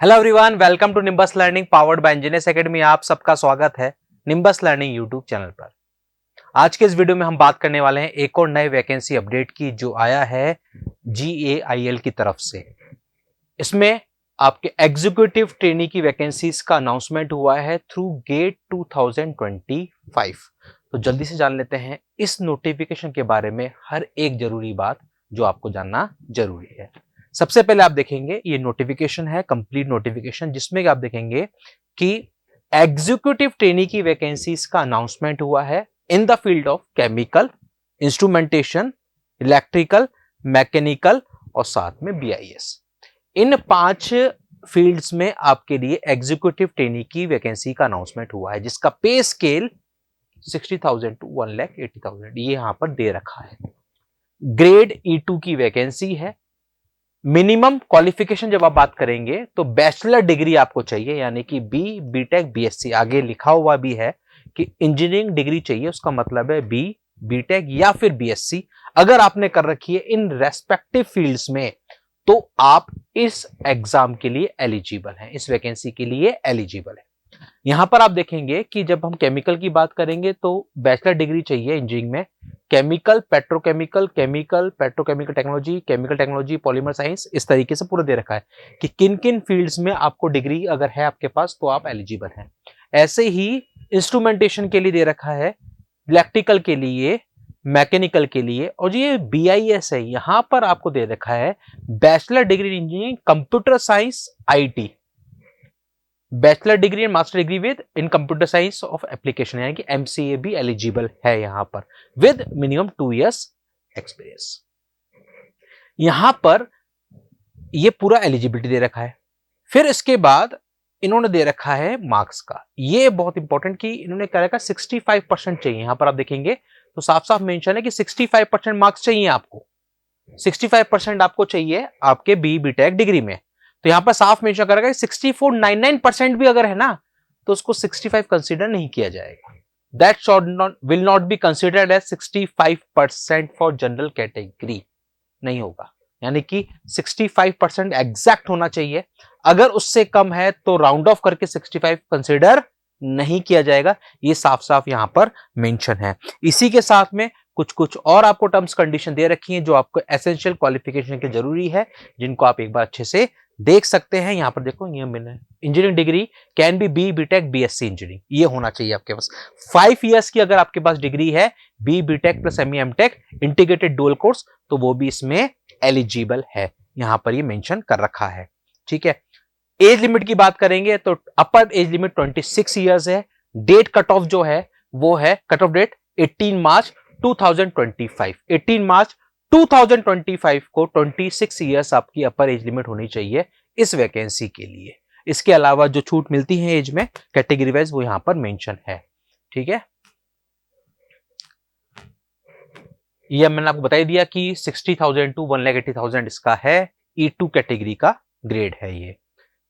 Hello everyone, welcome to nimbus learning powered by engineers academy. आप सबका स्वागत है निम्बस लर्निंग यूट्यूब चैनल पर। आज के इस वीडियो में हम बात करने वाले हैं एक और नए वैकेंसी अपडेट की जो आया है GAIL की तरफ से। इसमें आपके एग्जीक्यूटिव ट्रेनी की वैकेंसीज का अनाउंसमेंट हुआ है थ्रू गेट 2025। तो जल्दी से जान लेते हैं इस नोटिफिकेशन के बारे में हर एक जरूरी बात जो आपको जानना जरूरी है। सबसे पहले आप देखेंगे ये नोटिफिकेशन है, कंप्लीट नोटिफिकेशन, जिसमें आप देखेंगे कि एग्जीक्यूटिव ट्रेनी की वैकेंसीज का अनाउंसमेंट हुआ है in the field of chemical, instrumentation, electrical, mechanical और साथ में BIS। इन 5 फील्ड्स में आपके लिए एग्जीक्यूटिव ट्रेनी की वैकेंसी का अनाउंसमेंट हुआ है, जिसका पे स्केल 60,000 टू 1,80,000 ये यहां पर दे रखा है। ग्रेड E2 की वैकेंसी है। मिनिमम क्वालिफिकेशन जब आप बात करेंगे तो बैचलर डिग्री आपको चाहिए, यानी कि BTech BSc आगे लिखा हुआ भी है कि इंजीनियरिंग डिग्री चाहिए, उसका मतलब है BTech या फिर BSc अगर आपने कर रखी है इन रेस्पेक्टिव फील्ड्स में तो आप इस एग्जाम के लिए एलिजिबल हैं, इस वैकेंसी के लिए एलिजिबल है। यहां पर आप देखेंगे कि जब हम केमिकल की बात करेंगे तो बैचलर डिग्री चाहिए इंजीनियरिंग में, chemical, petrochemical, chemical, petrochemical technology, chemical technology, polymer science, इस तरीके से पूरा दे रखा है कि किन किन फील्ड्स में आपको डिग्री अगर है आपके पास तो आप एलिजिबल हैं। ऐसे ही इंस्ट्रूमेंटेशन के लिए दे रखा है, इलेक्ट्रिकल के लिए, मैकेनिकल के लिए, और जो ये BIS है यहां पर आपको दे रखा है bachelor degree in engineering computer science IT, bachelor degree and master degree with in computer science of application, यानी कि MCA भी एलिजिबल है यहां पर विद मिनिमम 2 इयर्स एक्सपीरियंस। यहां पर ये पूरा एलिजिबिलिटी दे रखा है। फिर इसके बाद इन्होंने दे रखा है मार्क्स का, ये बहुत इंपॉर्टेंट कि इन्होंने क्या रखा 65% चाहिए। यहां पर आप देखेंगे तो साफ साफ मेंशन है कि 65% मार्क्स चाहिए आपको, 65% आपको चाहिए आपके BTech डिग्री में। तो यहां पर साफ मेंशन करेगा 6499% भी अगर है ना तो उसको 65 कंसीडर नहीं किया जाएगा। That will not be considered as 65% for general category, नहीं होगा, यानी कि 65% एग्जैक्ट होना चाहिए। अगर उससे कम है तो राउंड ऑफ करके 65 कंसिडर नहीं किया जाएगा, ये साफ साफ यहां पर मेंशन है। इसी के साथ में कुछ कुछ और आपको टर्म्स कंडीशन दे रखी हैं जो आपको एसेंशियल क्वालिफिकेशन के जरूरी है, जिनको आप एक बार अच्छे से देख सकते हैं। यहां पर देखो ये मैंने engineering degree can be BTech BSc engineering, ये होना चाहिए आपके पास। 5 इयर्स की अगर आपके पास डिग्री है BTech plus ME MTech integrated dual course तो वो भी इसमें एलिजिबल है, यहां पर ये मेंशन कर रखा है। ठीक है, एज लिमिट की बात करेंगे तो अपर एज लिमिट 26 इयर्स है। डेट कट ऑफ जो है वो है कट ऑफ डेट 18 मार्च 2025। 18 मार्च 2025 को 26 इयर्स आपकी अपर एज लिमिट होनी चाहिए इस वैकेंसी के लिए। इसके अलावा जो छूट मिलती है एज में कैटेगरी वाइज वो यहां पर मेंशन है। ठीक है, ये मैंने आपको बता दिया कि 60,000 टू 1,80,000 इसका है, E2 कैटेगरी का ग्रेड है ये,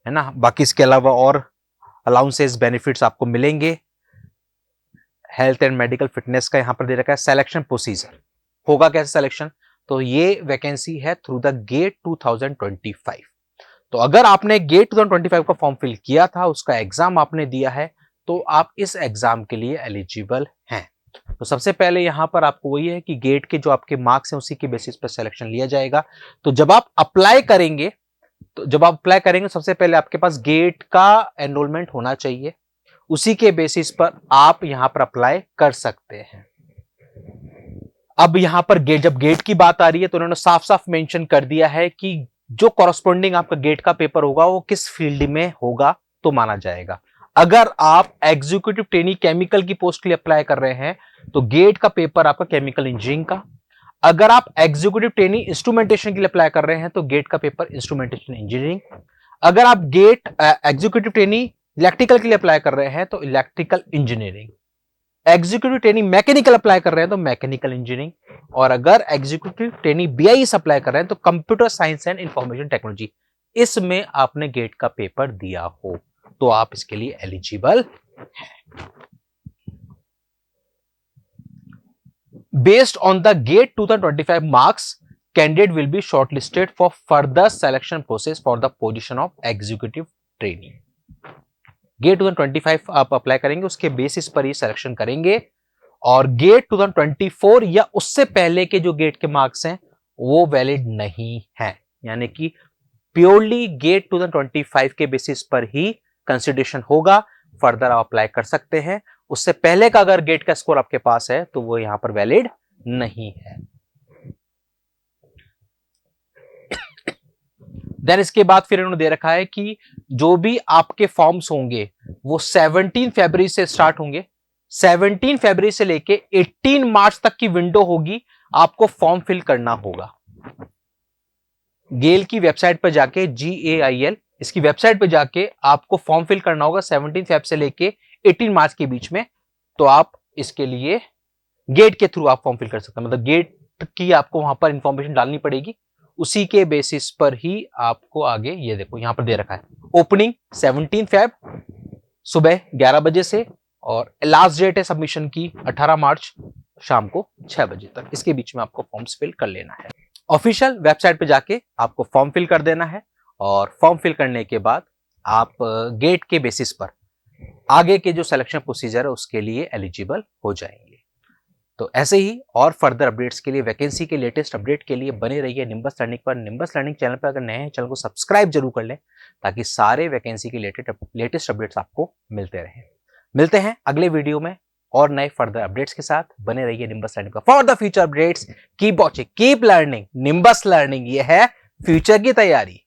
है ना। बाकी इसके अलावा और अलाउंसेस बेनिफिट्स आपको मिलेंगे। हेल्थ एंड मेडिकल फिटनेस का यहां पर दे रखा है। सिलेक्शन प्रोसीजर होगा कैसे सिलेक्शन, तो ये वैकेंसी है थ्रू द गेट 2025। तो अगर आपने गेट 2025 का फॉर्म फिल किया था, उसका एग्जाम आपने दिया है, तो आप इस एग्जाम के लिए एलिजिबल हैं। तो सबसे पहले यहां पर आपको वही है कि गेट के जो आपके मार्क्स हैं उसी के बेसिस पर सिलेक्शन लिया जाएगा। तो जब आप अप्लाई करेंगे सबसे पहले आपके पास गेट का एनरोलमेंट होना चाहिए, उसी के बेसिस पर आप यहां पर अप्लाई कर सकते हैं। अब यहां पर जब गेट की बात आ रही है तो उन्होंने साफ साफ मेंशन कर दिया है कि जो कॉरस्पॉन्डिंग आपका गेट का पेपर होगा वो किस फील्ड में होगा तो माना जाएगा। अगर आप एग्जीक्यूटिव ट्रेनी केमिकल की पोस्ट के लिए अप्लाई कर रहे हैं तो गेट का पेपर आपका केमिकल इंजीनियरिंग का। अगर आप एग्जीक्यूटिव ट्रेनी इंस्ट्रूमेंटेशन के लिए अप्लाई कर रहे हैं तो गेट का पेपर इंस्ट्रूमेंटेशन इंजीनियरिंग। अगर आप गेट एग्जीक्यूटिव ट्रेनी इलेक्ट्रिकल के लिए अप्लाई कर रहे हैं तो electrical engineering. Executive training mechanical apply कर रहे हैं तो मैकेनिकल इंजीनियरिंग। और अगर एग्जीक्यूटिव ट्रेनिंग BIS अप्लाई कर रहे हैं तो computer science and information technology, इसमें आपने गेट का पेपर दिया हो तो आप इसके लिए एलिजिबल हैं। Based on the GATE 2025 marks, candidate will be shortlisted for further selection process for the position of executive training. GATE 2025 आप अप्लाई करेंगे, उसके बेसिस पर ही सिलेक्शन करेंगे, और गेट 2024 या उससे पहले के जो गेट के मार्क्स हैं वो वैलिड नहीं है, यानी कि प्योरली गेट 2025 के बेसिस पर ही कंसिडरेशन होगा, फर्दर आप अप्लाई कर सकते हैं। उससे पहले का अगर गेट का स्कोर आपके पास है तो वो यहां पर वैलिड नहीं है। देन इसके बाद फिर इन्होंने दे रखा है कि जो भी आपके फॉर्म्स होंगे वो 17 फरवरी से स्टार्ट होंगे। 17 फरवरी से लेके 18 मार्च तक की विंडो होगी, आपको फॉर्म फिल करना होगा। गेल की वेबसाइट पर जाके, GAIL इसकी वेबसाइट पर जाके आपको फॉर्म फिल करना होगा 17 फेब से लेके 18 मार्च के बीच में। तो आप इसके लिए गेट के थ्रू आप फॉर्म फिल कर सकते हैं, मतलब गेट की आपको वहां पर इंफॉर्मेशन डालनी पड़ेगी, उसी के बेसिस पर ही आपको आगे, ये देखो यहां पर दे रखा है ओपनिंग 17 फेब सुबह 11 बजे से, और लास्ट डेट है सबमिशन की 18 मार्च शाम को 6 बजे तक। इसके बीच में आपको फॉर्म्स फिल कर लेना है। ऑफिशियल वेबसाइट पे जाके आपको फॉर्म फिल कर देना है, और फॉर्म फिल करने के बाद आप गेट के बेसिस पर आगे के जो सिलेक्शन प्रोसीजर है उसके लिए एलिजिबल हो जाएंगे। तो ऐसे ही और फर्दर अपडेट्स के लिए, वैकेंसी के लेटेस्ट अपडेट के लिए बने रहिए निम्बस लर्निंग पर। निम्बस लर्निंग चैनल पर अगर नए हैं, चैनल को सब्सक्राइब जरूर कर लें, ताकि सारे वैकेंसी के लेटेस्ट अपडेट्स आपको मिलते रहें। मिलते हैं अगले वीडियो में और नए फर्दर अपडेट्स के साथ। बने रहिए निम्बस लर्निंग पर for the future updates. Keep watching, keep learning. Nimbus learning, ये है फ्यूचर की तैयारी।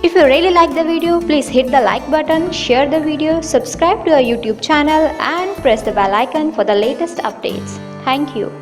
If you really like the video, please hit the like button, share the video, subscribe to our YouTube channel and press the bell icon for the latest updates. Thank you.